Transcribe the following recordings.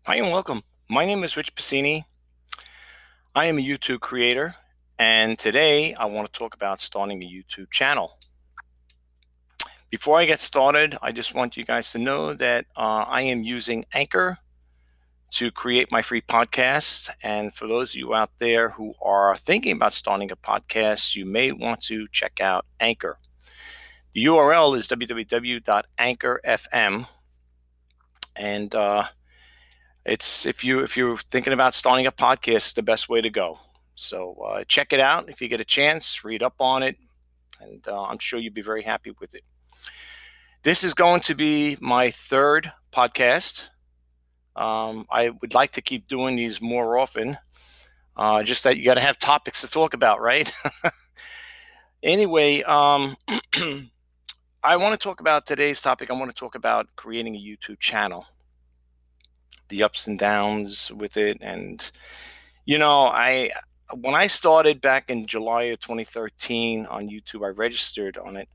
Hi and welcome. My name is Rich Pasini. I am a YouTube creator, and today I want to talk about starting a YouTube channel. Before I get started, I just want you guys to know that I am using Anchor to create my free podcast. And for those of you out there who are thinking about starting a podcast, you may want to check out Anchor. The URL is www.anchor.fm, and it's if you're thinking about starting a podcast, it's the best way to go. So check it out if you get a chance. Read up on it, and I'm sure you'll be very happy with it. This is going to be my third podcast. I would like to keep doing these more often. Just that you got to have topics to talk about, right? Anyway, I want to talk about today's topic. I want to talk about creating a YouTube channel, the ups and downs with it, and I when I started back in July of 2013 on YouTube, I registered on it,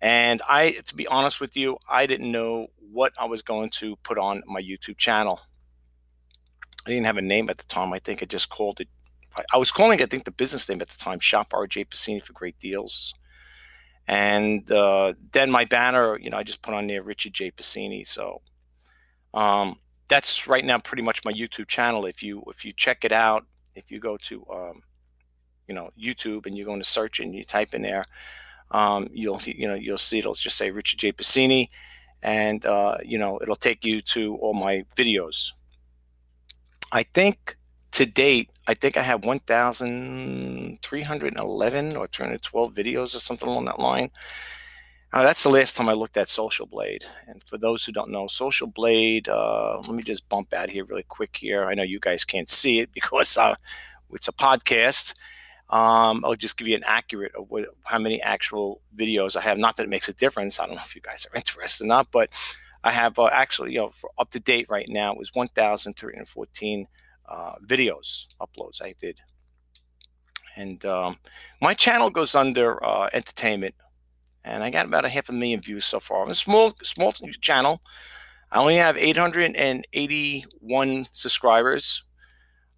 and to be honest with you, I didn't know what I was going to put on my YouTube channel. I didn't have a name at the time. I think I just called it. I was calling it, I think, the business name at the time, Shop R J Pasini for great deals. And then my banner, I just put on there Richard J Pasini. So um, that's right now pretty much my YouTube channel. If you check it out, if you go to YouTube and you go into search and you type in there, you'll see it'll just say Richard J Pasini, and it'll take you to all my videos. I think to date, I think I have 1,311 or 312 videos or something along that line. That's the last time I looked at Social Blade. And for those who don't know, Social Blade, let me just bump out here really quick here. I know you guys can't see it because it's a podcast. I'll just give you an accurate of how many actual videos I have. Not that it makes a difference. I don't know if you guys are interested or not, but I have actually, for up to date right now, it was 1,314 videos uploads I did. And my channel goes under entertainment, and I got about 500,000 views so far. I'm a small channel. I only have 881 subscribers.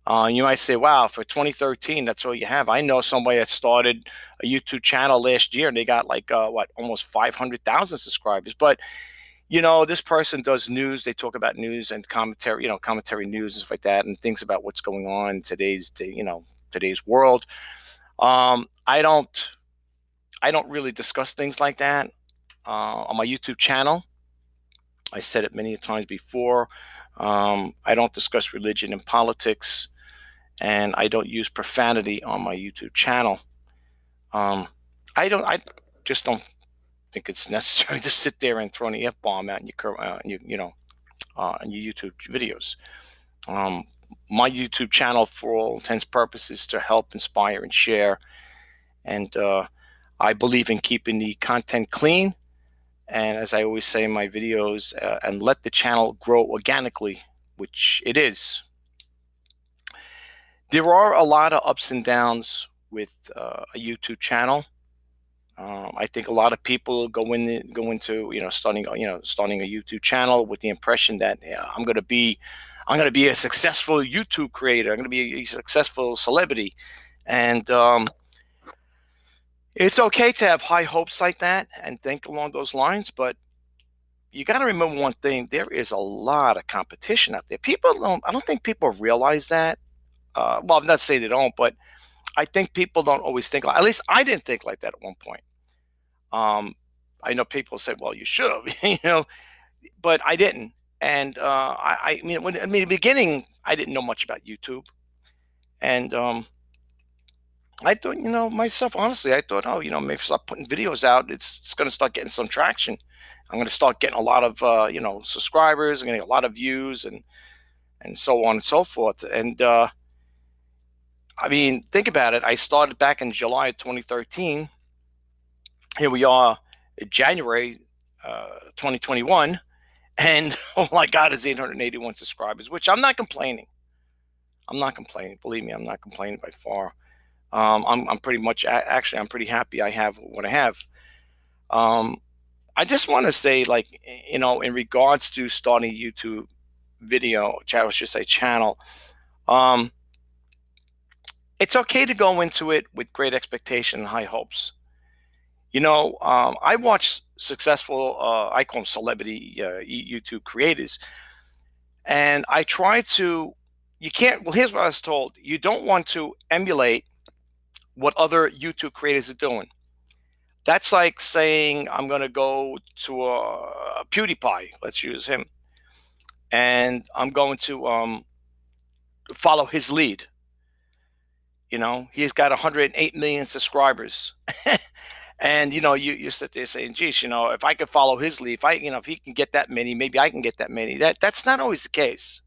You might say, wow, for 2013, that's all you have. I know somebody that started a YouTube channel last year and they got like, almost 500,000 subscribers. But, this person does news. They talk about news and commentary, commentary news and stuff like that, and things about what's going on in today's world. I don't really discuss things like that on my YouTube channel. I said it many times before. I don't discuss religion and politics, and I don't use profanity on my YouTube channel. Um, I just don't think it's necessary to sit there and throw an F bomb out in your YouTube videos. Um, my YouTube channel, for all intents and purposes, is to help, inspire, and share. And I believe in keeping the content clean. And as I always say in my videos, and let the channel grow organically, which it is. There are a lot of ups and downs with a YouTube channel. I think a lot of people go into starting a YouTube channel with the impression that I'm going to be a successful YouTube creator. I'm going to be a successful celebrity, and it's okay to have high hopes like that and think along those lines, but you got to remember one thing: there is a lot of competition out there. I don't think people realize that. Well, I'm not saying they don't, but I think people don't always think. At least I didn't think like that at one point. Um, I know people say, "Well, you should have," but I didn't. And I mean, in the beginning, I didn't know much about YouTube, and I thought, myself, honestly, I thought, oh, maybe if I start putting videos out, it's going to start getting some traction. I'm going to start getting a lot of, subscribers. I'm going to get a lot of views and so on and so forth. And I mean, think about it. I started back in July of 2013. Here we are, January 2021, and oh my God, it's 881 subscribers, which I'm not complaining. I'm not complaining. Believe me, I'm not complaining by far. I'm pretty much actually I'm pretty happy I have what I have. Um, I just want to say, like, in regards to starting a YouTube video channel, I should say channel. Um, it's okay to go into it with great expectation and high hopes. I watch successful, I call them celebrity YouTube creators, and I try to. You can't. Well, here's what I was told: you don't want to emulate what other YouTube creators are doing. That's like saying I'm going to go to a PewDiePie. Let's use him, and I'm going to follow his lead. He's got 108 million subscribers. And you sit there saying, geez, if I could follow his lead, if he can get that many, maybe I can get that many. That's not always the case.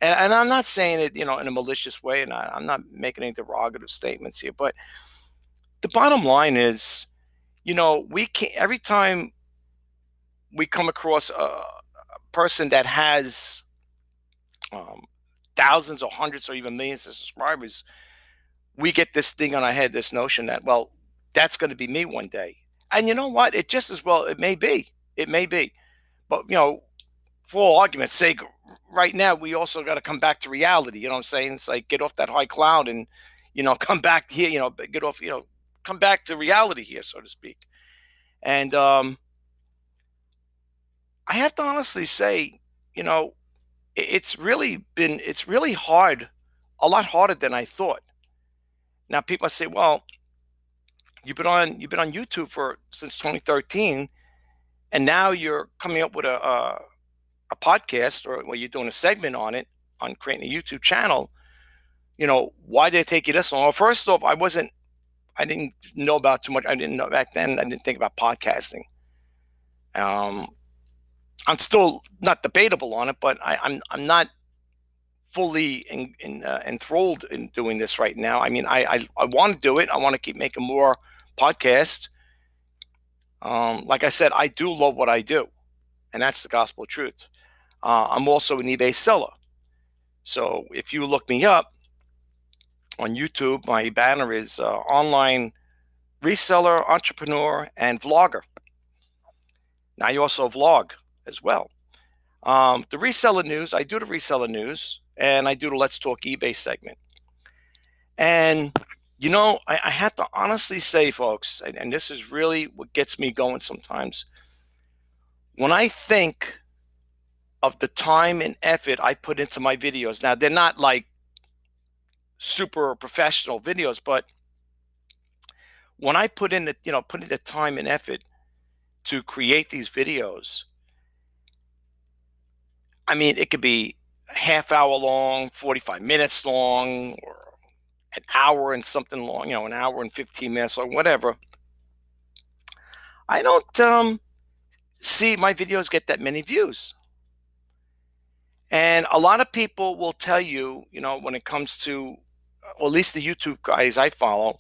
And I'm not saying it, in a malicious way, and I'm not making any derogative statements here. But the bottom line is, we can every time we come across a person that has um, thousands or hundreds or even millions of subscribers, we get this thing on our head, this notion that, well, that's going to be me one day. And you know what? It just as well, it may be. It may be. But, for all argument's sake, right now, we also got to come back to reality. You know what I'm saying? It's like get off that high cloud and, come back here, get off, come back to reality here, so to speak. And I have to honestly say, it's really hard, a lot harder than I thought. Now, people say, well, you've been on YouTube for since 2013, and now you're coming up with a podcast, or well, you're doing a segment on it, on creating a YouTube channel. Why did it take you this long? Well, first off, I didn't know about too much. I didn't know back then. I didn't think about podcasting. Um, I'm still not debatable on it, but I'm not fully enthralled in doing this right now. I mean, I want to do it. I want to keep making more podcasts. Like I said, I do love what I do, and that's the gospel truth. I'm also an eBay seller. So if you look me up on YouTube, my banner is online reseller, entrepreneur, and vlogger. Now, I also vlog as well. The reseller news, I do the reseller news, and I do the Let's Talk eBay segment. And, I have to honestly say, folks, and this is really what gets me going sometimes. When I think of the time and effort I put into my videos, now they're not like super professional videos, but when I put in the time and effort to create these videos, I mean, it could be a half hour long, 45 minutes long, or an hour and something long, an hour and 15 minutes or whatever. I don't see my videos get that many views. And a lot of people will tell you, when it comes to, well, at least the YouTube guys I follow,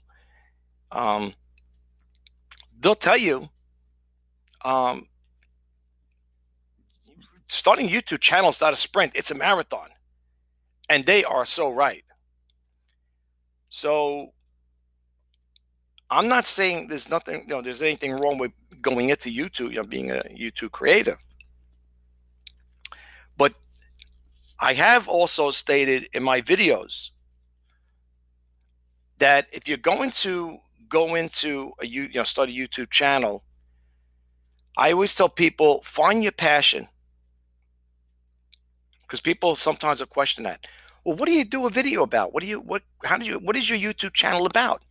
they'll tell you, um, starting a YouTube channel is not a sprint, it's a marathon. And they are so right. So I'm not saying there's anything wrong with going into YouTube, being a YouTube creator. But I have also stated in my videos that if you're going to go into start a YouTube channel, I always tell people, find your passion. Because people sometimes will question that. Well, what do you do a video about? What is your YouTube channel about?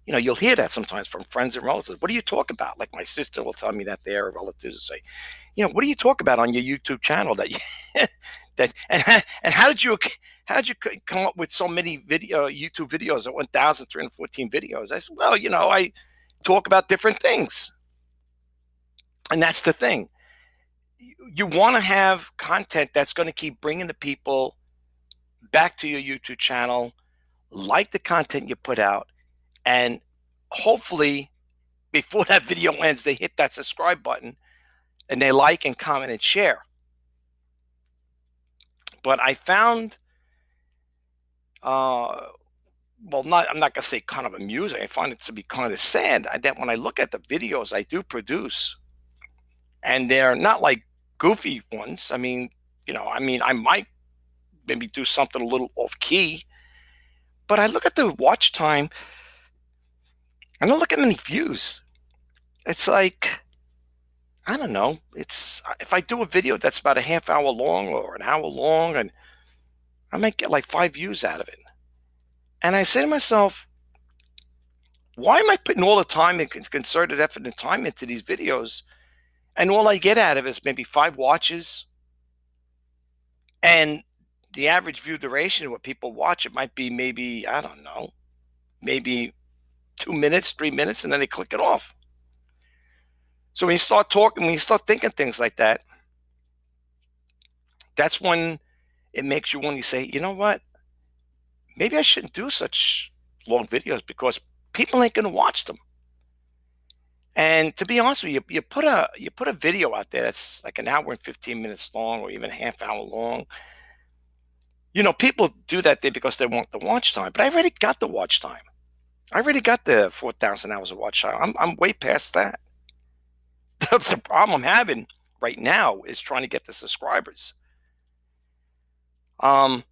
You'll hear that sometimes from friends and relatives. What do you talk about? Like my sister will tell me that their relatives say, what do you talk about on your YouTube channel that you, and how did you come up with so many YouTube videos at 1,314 videos? I said, well, I talk about different things. And that's the thing. You want to have content that's going to keep bringing the people back to your YouTube channel, like the content you put out, and hopefully before that video ends, they hit that subscribe button and they like and comment and share. But I found, I'm not going to say kind of amusing. I find it to be kind of sad that when I look at the videos I do produce, and they're not like goofy ones. I mean, I mean, I might maybe do something a little off key, but I look at the watch time and I look at many views. It's like, I don't know. It's if I do a video that's about a half hour long or an hour long, and I might get like 5 views out of it. And I say to myself, why am I putting all the time and concerted effort and time into these videos, and all I get out of it is maybe 5 watches, and the average view duration of what people watch, it might be maybe, I don't know, maybe 2 minutes, 3 minutes, and then they click it off. So when you start talking, when you start thinking things like that, that's when it makes you want to say, you know what? Maybe I shouldn't do such long videos because people ain't going to watch them. And to be honest with you, you put a video out there that's like an hour and 15 minutes long, or even a half hour long. People do that there because they want the watch time. But I already got the watch time. I already got the 4,000 hours of watch time. I'm way past that. The problem I'm having right now is trying to get the subscribers. Um,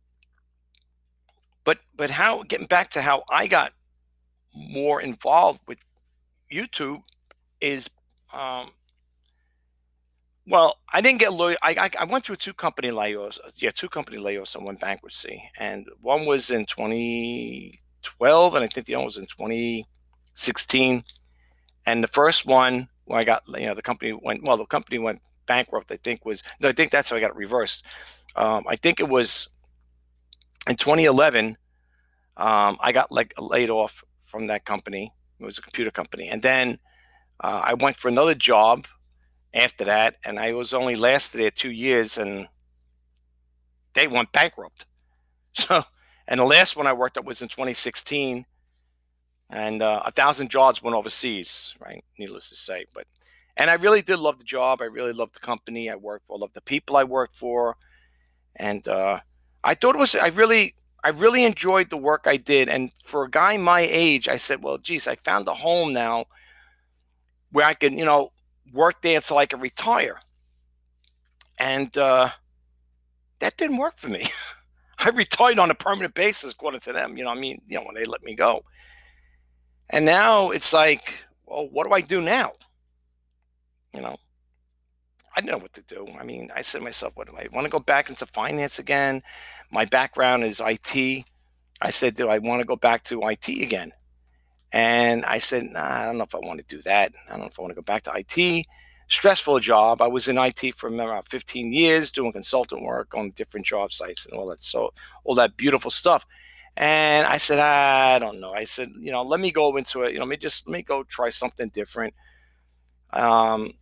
but how getting back to how I got more involved with YouTube is, um, well, I didn't get loyal. I went through two company layoffs. Yeah, two company layoffs and one bankruptcy, and one was in 2012, and I think the other was in 2016. And the first one, where I got, the company went bankrupt. I think was no, I think that's how I got it reversed. I think it was in 2011. I got like laid off from that company. It was a computer company, and then I went for another job after that, and I was only lasted there 2 years, and they went bankrupt. So, and the last one I worked at was in 2016, and 1,000 jobs went overseas, right? Needless to say, and I really did love the job. I really loved the company I worked for. I loved the people I worked for, and I thought it was. I really enjoyed the work I did. And for a guy my age, I said, well, geez, I found a home now where I can, work there until I can retire. And that didn't work for me. I retired on a permanent basis, according to them. I mean, when they let me go. And now it's like, well, what do I do now? You know, I didn't know what to do. I mean, I said to myself, what do I want to go back into finance again? My background is IT. I said, do I want to go back to IT again? And I said, nah, I don't know if I want to do that. I don't know if I want to go back to IT. Stressful job. I was in IT for about 15 years doing consultant work on different job sites and all that. So all that beautiful stuff. And I said, I don't know. I said, let me go into it. Let me go try something different. Um,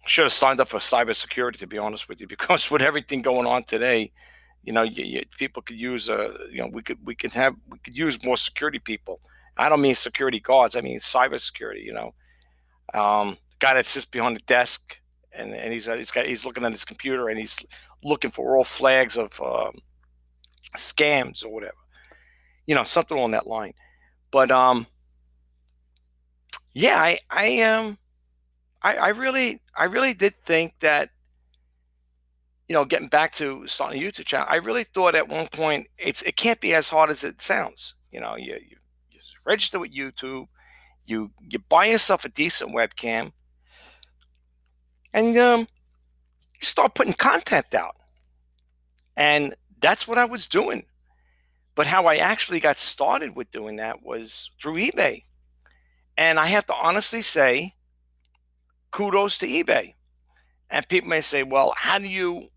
should have signed up for cybersecurity, to be honest with you, because with everything going on today, people could use, we could use more security people. I don't mean security guards. I mean cybersecurity. Guy that sits behind the desk, and he's looking at his computer, and he's looking for all flags of scams or whatever. Something along that line. But yeah, I really did think that, getting back to starting a YouTube channel, I really thought at one point it can't be as hard as it sounds. You register with YouTube, you buy yourself a decent webcam, and you start putting content out. And that's what I was doing. But how I actually got started with doing that was through eBay. And I have to honestly say, kudos to eBay. And people may say, well, how do you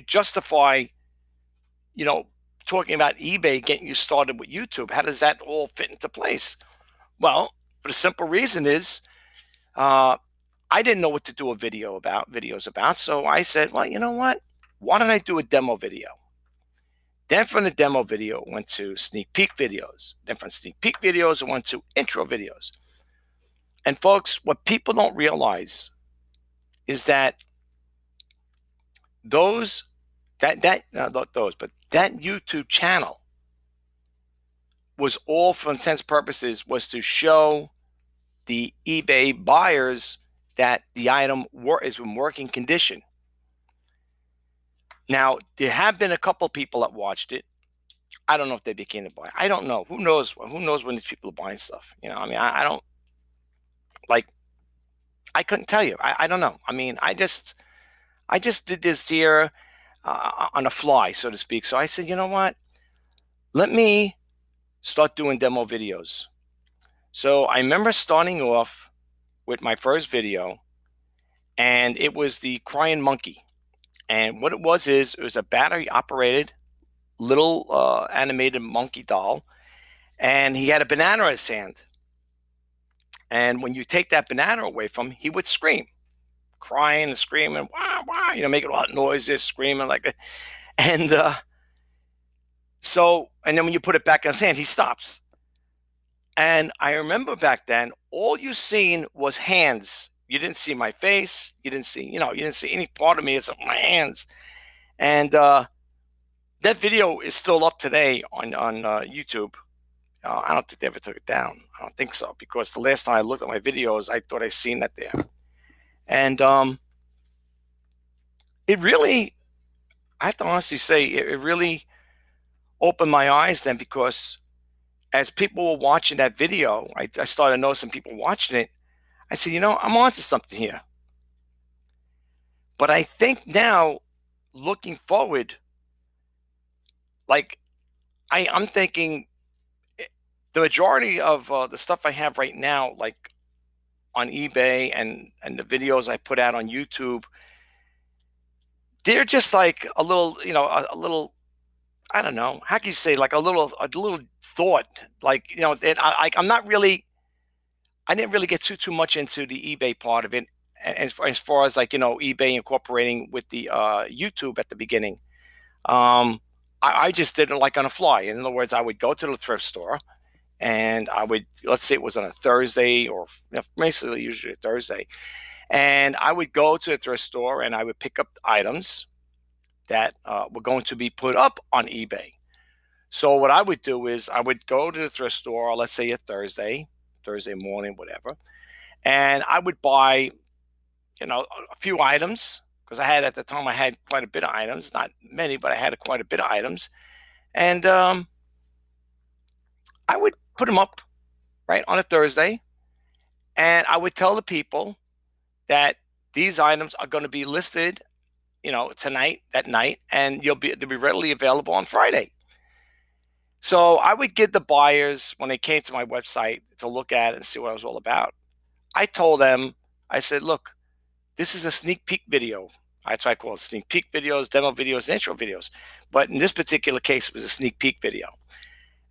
justify, you know, talking about eBay getting you started with YouTube? How does that all fit into place? Well, for the simple reason is, uh, I didn't know what to do videos about. So I said, well, you know what? Why don't I do a demo video? Then from the demo video, it went to sneak peek videos. Then from sneak peek videos, it went to intro videos. And folks, what people don't realize is that those that not those, but that YouTube channel was all, for intents purposes, was to show the eBay buyers that the item is in working condition. Now, there have been a couple people that watched it. I don't know if they became a buyer. I don't know. Who knows? Who knows when these people are buying stuff? I mean, I don't like. I couldn't tell you. I don't know. I mean, I just did this here on a fly, so to speak. So I said, you know what? Let me start doing demo videos. So I remember starting off with my first video, and it was the crying monkey. And what it was is it was a battery operated little animated monkey doll, and he had a banana in his hand. And when you take that banana away from him, he would scream, crying and screaming, wah, wah, making a lot of noises, screaming like that. And and then when you put it back in his hand, he stops. And I remember back then, all you seen was hands. You didn't see my face. You didn't see, you didn't see any part of me except my hands. And that video is still up today on YouTube. I don't think they ever took it down. I don't think so, because the last time I looked at my videos, I thought I seen that there. And it really, I have to honestly say, it really opened my eyes then, because as people were watching that video, I started noticing people watching it. I said, I'm onto something here. But I think now, looking forward, like I'm thinking the majority of the stuff I have right now, like on eBay and the videos I put out on YouTube, they're just like a little, a little, I don't know, how can you say, like a little thought, like, I'm not really, I didn't really get too much into the eBay part of it, as far as, like, eBay incorporating with the YouTube at the beginning. I just did it like on a fly. In other words, I would go to the thrift store, and I would, let's say it was on a Thursday, or basically usually a Thursday, and I would go to the thrift store and I would pick up items that were going to be put up on eBay. So what I would do is I would go to the thrift store, let's say a Thursday morning, whatever, and I would buy, a few items, because at the time I had quite a bit of items, not many, but I had quite a bit of items, and I would put them up right on a Thursday, and I would tell the people that these items are going to be listed, tonight, that night, and they'll be readily available on Friday. So I would give the buyers, when they came to my website to look at it and see what I was all about, I told them, I said, look, this is a sneak peek video. That's why I call it sneak peek videos, demo videos, and intro videos. But in this particular case, it was a sneak peek video.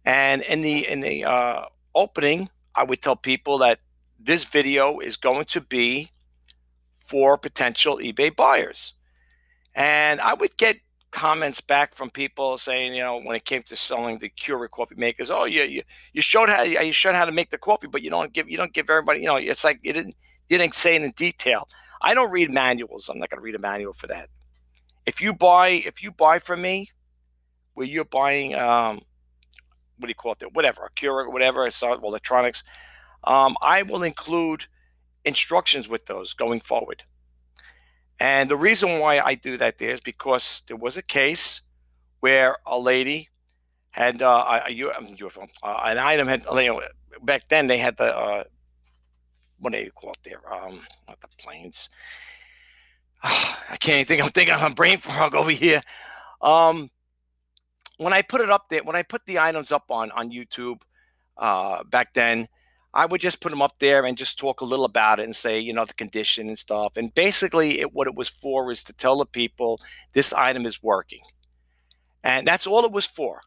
And in the opening, I would tell people that this video is going to be for potential eBay buyers. And I would get comments back from people saying, when it came to selling the Keurig coffee makers, oh, you showed how to make the coffee, but you don't give everybody, it's like you didn't say it in detail. I don't read manuals. I'm not going to read a manual for that. If you buy from me, where you're buying, what do you call it? Whatever, a Keurig or whatever, it's electronics. I will include instructions with those going forward. And the reason why I do that there is because there was a case where a lady had an item had, back then they had the what do you call it there? Not the planes. I can't even think. I'm thinking I'm brain fog over here. When I put it up there, when I put the items up on YouTube back then, I would just put them up there and just talk a little about it and say, the condition and stuff. And basically, what it was for is to tell the people this item is working, and that's all it was for.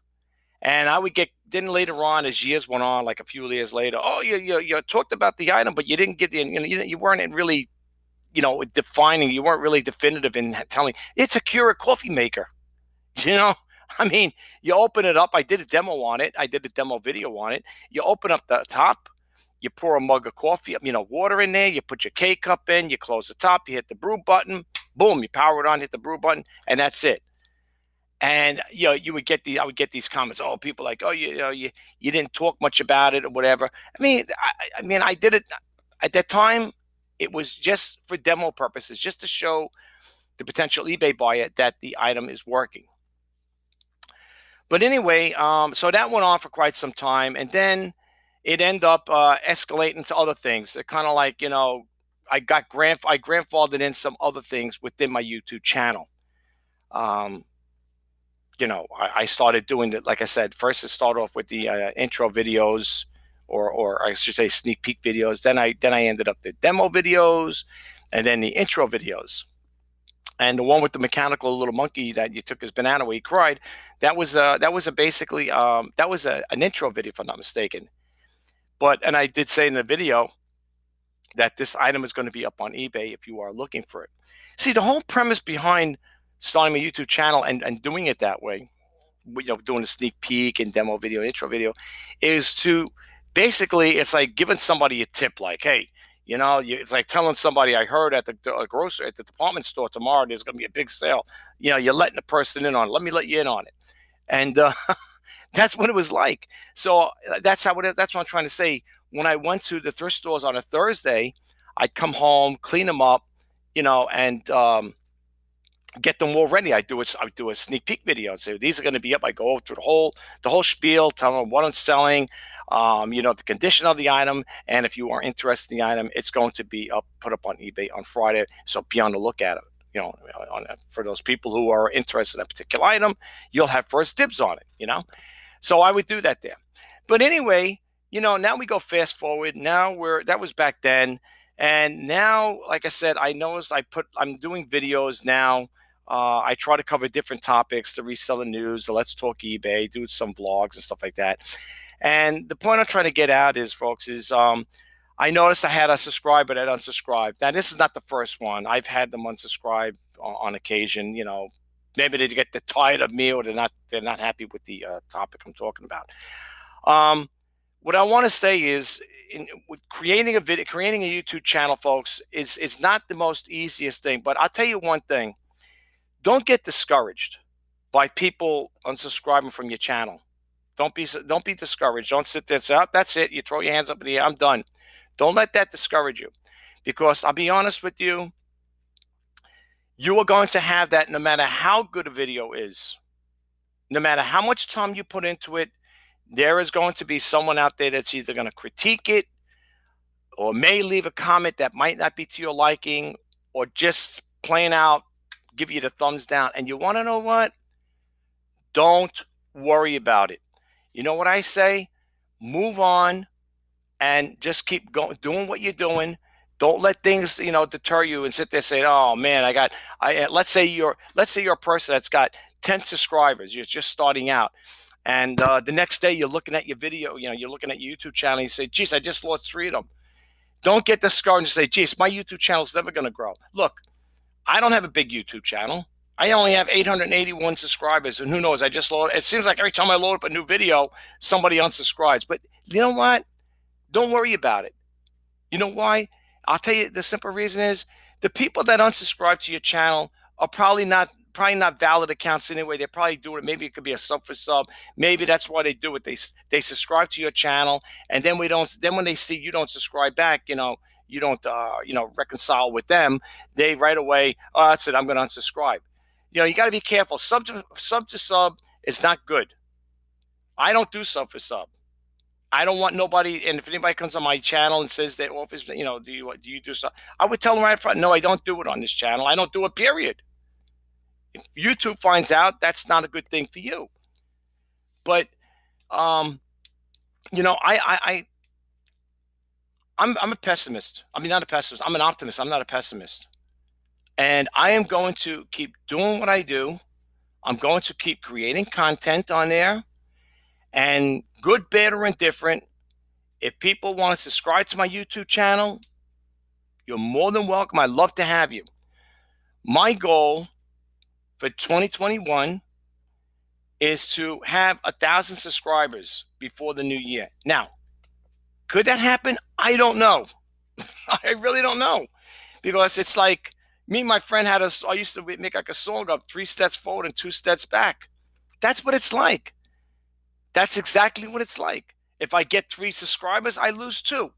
And I would then later on, as years went on, like a few years later, oh, you talked about the item, but you didn't get the, you weren't really, defining. You weren't really definitive in telling it's a Keurig coffee maker. I mean, you open it up. I did a demo on it. I did a demo video on it. You open up the top. You pour a mug of coffee, water in there. You put your K cup in. You close the top. You hit the brew button. Boom! You power it on. Hit the brew button, and that's it. And I would get these comments. Oh, people like, oh, you didn't talk much about it or whatever. I mean, I did it at that time. It was just for demo purposes, just to show the potential eBay buyer that the item is working. But anyway, so that went on for quite some time, and then it ended up escalating to other things. It kind of like, I grandfathered in some other things within my YouTube channel. Um, I started doing it. Like I said, first it started off with the intro videos, or I should say sneak peek videos. Then I ended up the demo videos, and then the intro videos. And the one with the mechanical little monkey that you took his banana where he cried, that was basically an intro video, if I'm not mistaken. And I did say in the video that this item is going to be up on eBay if you are looking for it. See, the whole premise behind starting a YouTube channel and doing it that way, doing a sneak peek and demo video, intro video, is to basically, it's like giving somebody a tip, like, hey, it's like telling somebody, I heard at the grocery, at the department store tomorrow, there's going to be a big sale. You're letting the person in on it. Let me let you in on it. And that's what it was like. So that's what I'm trying to say. When I went to the thrift stores on a Thursday, I'd come home, clean them up, and get them all ready. I do a sneak peek video and say these are going to be up. I go through the whole spiel, tell them what I'm selling, the condition of the item, and if you are interested in the item, it's going to be put up on eBay on Friday. So be on the lookout. For those people who are interested in a particular item, you'll have first dibs on it. So I would do that there. But anyway, now we go fast forward. Now that was back then. And now, like I said, I noticed I'm doing videos now. I try to cover different topics, the reseller news, the Let's Talk eBay, do some vlogs and stuff like that. And the point I'm trying to get out is, folks, I noticed I had a subscriber that unsubscribed. Now, this is not the first one. I've had them unsubscribe on occasion. Maybe they get tired of me, or they're not happy with the topic I'm talking about. What I want to say is, with creating a YouTube channel, folks, it's not the most easiest thing. But I'll tell you one thing: don't get discouraged by people unsubscribing from your channel. Don't be discouraged. Don't sit there and say, "Oh, that's it." You throw your hands up in the air. I'm done. Don't let that discourage you, because I'll be honest with you, you are going to have that no matter how good a video is, no matter how much time you put into it. There is going to be someone out there that's either going to critique it, or may leave a comment that might not be to your liking, or just plain out give you the thumbs down. And you want to know what? Don't worry about it. You know what I say? Move on and just keep doing what you're doing. Don't let things, deter you and sit there saying, "Oh man, let's say you're a person that's got 10 subscribers. You're just starting out. And the next day you're looking at your video, you're looking at your YouTube channel, and you say, geez, I just lost 3 of them. Don't get discouraged and say, geez, my YouTube channel is never going to grow. Look, I don't have a big YouTube channel. I only have 881 subscribers, and who knows, it seems like every time I load up a new video, somebody unsubscribes. But you know what? Don't worry about it. You know why? I'll tell you, the simple reason is the people that unsubscribe to your channel are probably not valid accounts anyway. They're probably doing it. Maybe it could be a sub for sub. Maybe that's why they do it. They subscribe to your channel, and then when they see you don't subscribe back, you don't reconcile with them, they right away, oh, that's it, I'm going to unsubscribe. You got to be careful. Sub to sub is not good. I don't do sub for sub. I don't want nobody. And if anybody comes on my channel and says that, well, do you do sub? I would tell them right front, no, I don't do it on this channel. I don't do it, period. If YouTube finds out, that's not a good thing for you. But, I'm a pessimist. I mean, not a pessimist. I'm an optimist. I'm not a pessimist. And I am going to keep doing what I do. I'm going to keep creating content on there. And good, bad, or indifferent, if people want to subscribe to my YouTube channel, you're more than welcome. I'd love to have you. My goal for 2021 is to have 1,000 subscribers before the new year. Now, could that happen? I don't know. I really don't know, because it's like me and my friend I used to make like a song of 3 steps forward and 2 steps back. That's what it's like. That's exactly what it's like. If I get 3 subscribers, I lose 2. If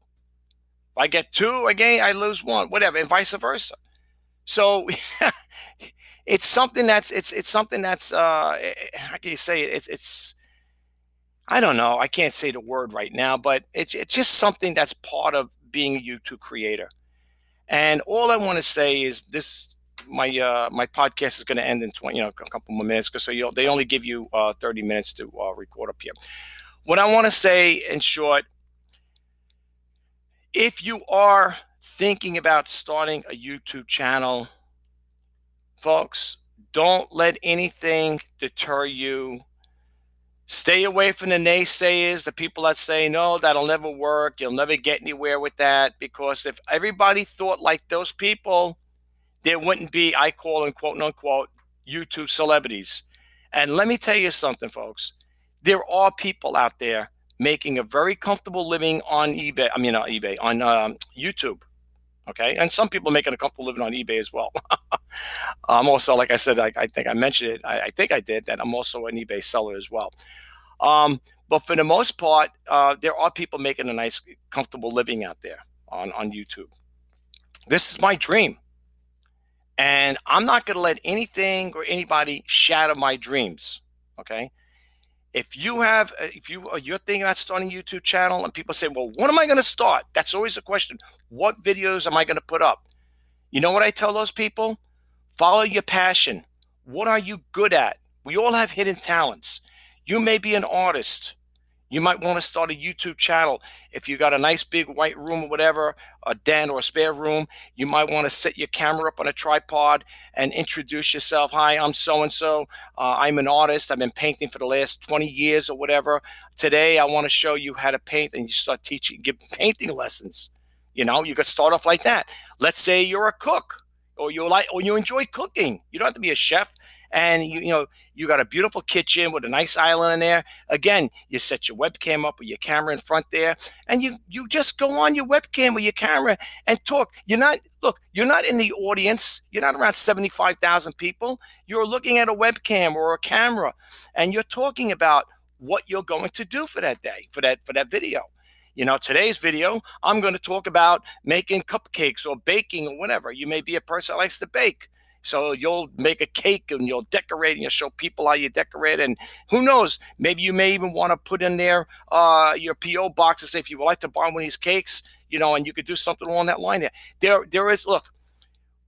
I get 2 again, I lose 1, whatever, and vice versa. So it's something that's it's something that's how can you say it? It's I don't know. I can't say the word right now, but it's just something that's part of being a YouTube creator. And all I want to say is this: my podcast is going to end in 20, a couple more minutes, because they only give you 30 minutes to record up here. What I want to say in short, if you are thinking about starting a YouTube channel, folks, don't let anything deter you. Stay away from the naysayers, the people that say, no, that'll never work. You'll never get anywhere with that. Because if everybody thought like those people, there wouldn't be, I call them quote unquote, YouTube celebrities. And let me tell you something, folks. There are people out there making a very comfortable living on eBay. I mean, not eBay, on YouTube. Okay. And some people making a comfortable living on eBay as well. I'm also, like I said, I think I mentioned it. I think I did that. I'm also an eBay seller as well. But for the most part, there are people making a nice, comfortable living out there on YouTube. This is my dream. And I'm not going to let anything or anybody shatter my dreams. Okay. If you're thinking about starting a YouTube channel and people say, well, what am I going to start? That's always the question. What videos am I going to put up? You know what I tell those people? Follow your passion. What are you good at? We all have hidden talents. You may be an artist. You might want to start a YouTube channel. If you got a nice big white room or whatever, a den or a spare room, you might want to set your camera up on a tripod and introduce yourself. Hi, I'm so-and-so. I'm an artist. I've been painting for the last 20 years or whatever. Today, I want to show you how to paint, and you start teaching, give painting lessons. You could start off like that. Let's say you're a cook, or you enjoy cooking. You don't have to be a chef. And you got a beautiful kitchen with a nice island in there. Again, you set your webcam up with your camera in front there, and you just go on your webcam with your camera and talk. You're not in the audience. You're not around 75,000 people. You're looking at a webcam or a camera, and you're talking about what you're going to do for that day, for that video. Today's video, I'm going to talk about making cupcakes or baking or whatever. You may be a person that likes to bake. So you'll make a cake and you'll decorate and you'll show people how you decorate. And who knows, maybe you may even want to put in there your P.O. box and say, if you would like to buy one of these cakes, and you could do something along that line there is, look,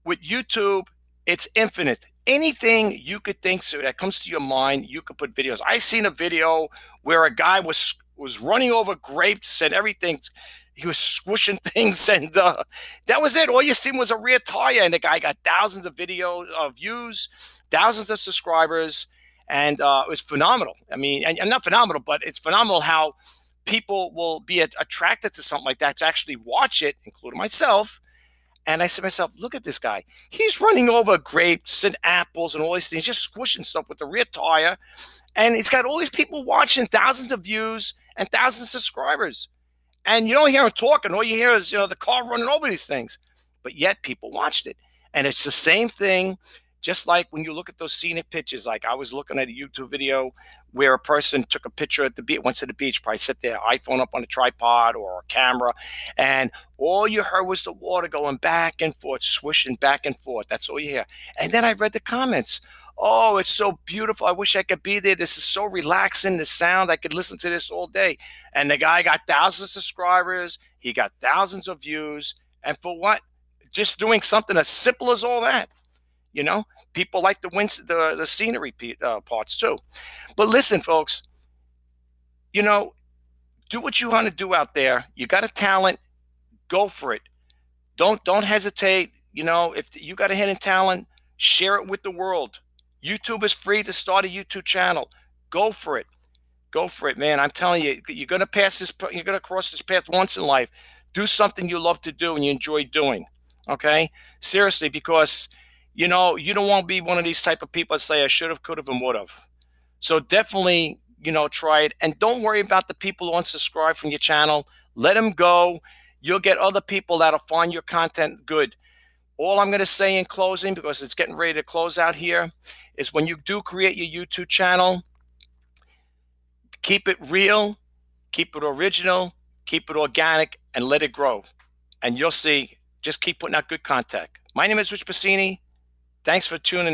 with YouTube, it's infinite. Anything you could think so that comes to your mind, you could put videos. I seen a video where a guy was running over grapes and everything. He was squishing things, and that was it. All you seen was a rear tire, and the guy got thousands of views, thousands of subscribers, and it was phenomenal. I mean, and not phenomenal, but it's phenomenal how people will be attracted to something like that to actually watch it, including myself. And I said to myself, look at this guy. He's running over grapes and apples and all these things, just squishing stuff with the rear tire. And he's got all these people watching, thousands of views and thousands of subscribers. And you don't hear him talking. All you hear is, the car running over these things. But yet people watched it. And it's the same thing, just like when you look at those scenic pictures. Like I was looking at a YouTube video where a person took a picture at the beach, went to the beach, probably set their iPhone up on a tripod or a camera, and all you heard was the water going back and forth, swishing back and forth. That's all you hear. And then I read the comments. Oh, it's so beautiful. I wish I could be there. This is so relaxing, the sound. I could listen to this all day. And the guy got thousands of subscribers. He got thousands of views. And for what? Just doing something as simple as all that. People like the scenery parts too. But listen, folks, do what you want to do out there. You got a talent, go for it. Don't hesitate. If you got a hidden talent, share it with the world. YouTube is free to start a YouTube channel. Go for it. Go for it, man. I'm telling you, you're going to cross this path once in life. Do something you love to do and you enjoy doing. Okay? Seriously, because you don't want to be one of these type of people that say I should have, could have, and would have. So definitely, try it. And don't worry about the people who unsubscribe from your channel. Let them go. You'll get other people that'll find your content good. All I'm going to say in closing, because it's getting ready to close out here, is when you do create your YouTube channel, keep it real, keep it original, keep it organic, and let it grow. And you'll see, just keep putting out good content. My name is Rich Pasini. Thanks for tuning in.